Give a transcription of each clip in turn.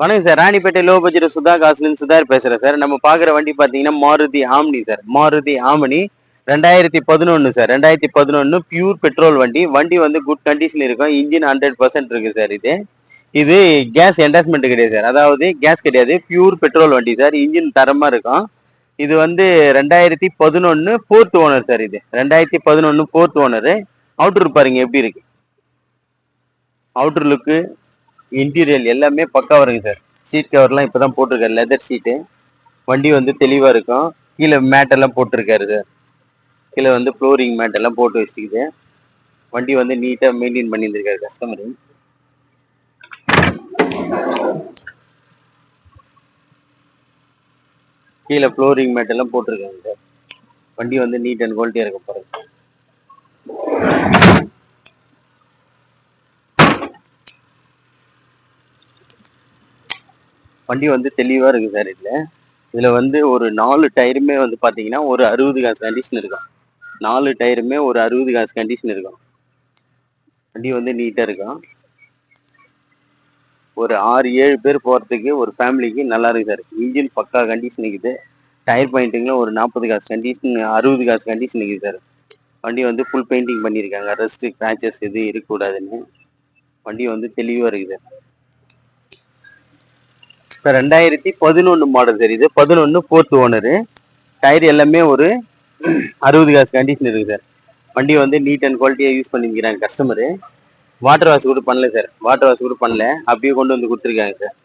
வணக்கம் sir. Ranipet low budget சுதா காசுலேருந்து சுதார் பேசுறேன் சார். நம்ம பார்க்குற வண்டி பார்த்தீங்கன்னா Maruti Omni sir. Maruti Omni 2011 sir. 2011 pure petrol வண்டி. வண்டி வந்து குட் கண்டிஷன் இருக்கும். இன்ஜின் 100% இருக்கு சார். இது கேஸ் என்டாஸ்மெண்ட் கிடையாது சார். அதாவது கேஸ் கிடையாது, பியூர் பெட்ரோல் வண்டி சார். இன்ஜின் தரமா இருக்கும். இது வந்து 2011 4th ஓனர் சார். இது 2011 4th ஓனர். அவுட்டர் பாருங்க எப்படி இருக்கு. அவுட்டர் லுக்கு, இன்டீரியல் எல்லாமே பக்கா வருங்க சார். சீட் கவர்லாம் இப்பதான் போட்டிருக்காரு, லெதர் ஷீட்டு. வண்டி வந்து தெளிவா இருக்கும். கீழே மேட் எல்லாம் போட்டிருக்காரு சார். கீழே வந்து ஃப்ளோரிங் மேட் எல்லாம் போட்டு வச்சுக்குது. வண்டி வந்து நீட்டா மெயின்டைன் பண்ணியிருந்திருக்காரு கஸ்டமரு. கீழே ஃப்ளோரிங் மேட் எல்லாம் போட்டிருக்காங்க சார். வண்டி வந்து நீட் அண்ட் குவாலிட்டியா இருக்க போறது. வண்டி வந்து தெளிவா இருக்கு சார். இதுல வந்து ஒரு 4 டயருமே வந்து பாத்தீங்கன்னா ஒரு 60 காசு கண்டிஷன் இருக்கும். 4 டயருமே ஒரு 60 காசு கண்டிஷன் இருக்கும். வண்டி வந்து நீட்டா இருக்கும். ஒரு 6-7 பேர் போறதுக்கு ஒரு ஃபேமிலிக்கு நல்லா இருக்கு சார். இன்ஜின் பக்கா கண்டிஷன் இருக்குது. டயர் பாயிண்டிங்ல ஒரு 40 காசு கண்டிஷன், 60 காசு கண்டிஷன் இருக்குது சார். வண்டி வந்து ஃபுல் பெயிண்டிங் பண்ணியிருக்காங்க. ரஸ்ட் கிராச்சஸ் எதுவும் இருக்கக்கூடாதுன்னு. வண்டி வந்து தெளிவா இருக்குது சார். 2011 model sir. இது 11 4th ஓனரு. டயர் எல்லாமே ஒரு 60 காசு கண்டிஷன் இருக்கு சார். வண்டி வந்து நீட் அண்ட் குவாலிட்டியா யூஸ் பண்ணிக்கிறாங்க கஸ்டமரு. வாட்டர் வாஷ் கூட பண்ணல சார். வாட்டர் வாஷ் கூட பண்ணல, அப்படியே கொண்டு வந்து கொடுத்துருக்காங்க சார்.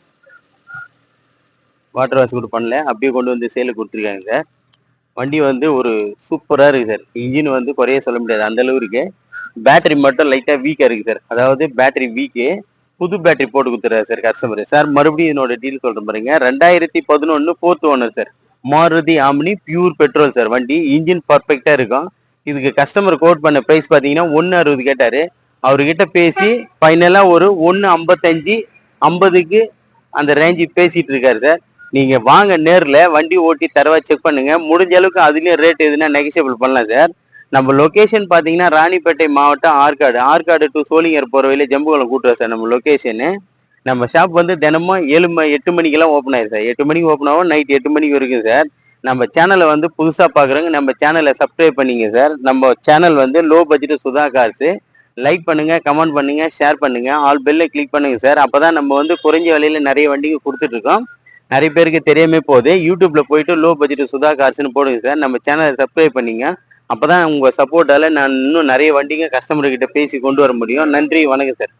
வாட்டர் வாஷ் கூட பண்ணல, அப்படியே கொண்டு வந்து சேல கொடுத்துருக்காங்க சார். வண்டி வந்து ஒரு சூப்பரா இருக்கு சார். இன்ஜின் வந்து குறைய சொல்ல முடியாது, அந்த அளவு இருக்கு. பேட்டரி மட்டும் லைட்டா வீக்கா இருக்கு சார். அதாவது பேட்டரி வீக்கு. புது பேட்டரி போட்டு கொடுத்துறாரு சார் கஸ்டமர். சார் மறுபடியும் என்னோட டீல் சொல்றேன் பாருங்க. 2011 4th owner sir. Maruti omni pure petrol sir. வண்டி இன்ஜின் பர்ஃபெக்டா இருக்கும். இதுக்கு கஸ்டமர் கோட் பண்ண பிரைஸ் பாத்தீங்கன்னா 160 கேட்டாரு. அவர்கிட்ட பேசி ஃபைனலா ஒரு 155 50க்கு அந்த ரேஞ்சு பேசிட்டு இருக்காரு சார். நீங்க வாங்க நேர்ல வண்டி ஓட்டி தரவா செக் பண்ணுங்க. முடிஞ்ச அளவுக்கு அதுலயும் ரேட் எதுனா நெகஷியபிள் பண்ணலாம் சார். நம்ம லொகேஷன் பாத்தீங்கன்னா ராணிப்பேட்டை மாவட்டம் ஆற்காடு டு சோளிங்கர் போற வழியில ஜம்புகுளம் கூட்டுறோம் சார் நம்ம லொகேஷனு. நம்ம ஷாப் வந்து தினமும் 8 மணிக்கெல்லாம் ஓப்பன் ஆயிரு சார். 8 மணிக்கு ஓப்பன் ஆகும், நைட் 8 மணிக்கு வரைக்கும் சார். நம்ம சேனலை வந்து புதுசா பாக்குறவங்க நம்ம சேனலை சப்ஸ்கிரைப் பண்ணிங்க சார். நம்ம சேனல் வந்து low budget Sudha cars. Like பண்ணுங்க, கமெண்ட் பண்ணுங்க, ஷேர் பண்ணுங்க, ஆல் பெல்ல கிளிக் பண்ணுங்க சார். அப்பதான் நம்ம வந்து குறைஞ்ச விலையில நிறைய வண்டிங்க கொடுத்துட்டு இருக்கோம். நிறைய பேருக்கு தெரியாம போகுது. யூடியூப்ல போயிட்டு லோ பட்ஜெட் சுதா கார்ஸ்னு போடுங்க சார். நம்ம சேனலை சப்ஸ்கிரைப் பண்ணீங்க. அப்பதான் உங்க சப்போர்ட்டால நான் இன்னும் நிறைய வண்டிங்க கஸ்டமர் கிட்ட பேசி கொண்டு வர முடியும். நன்றி, வணக்கம் சார்.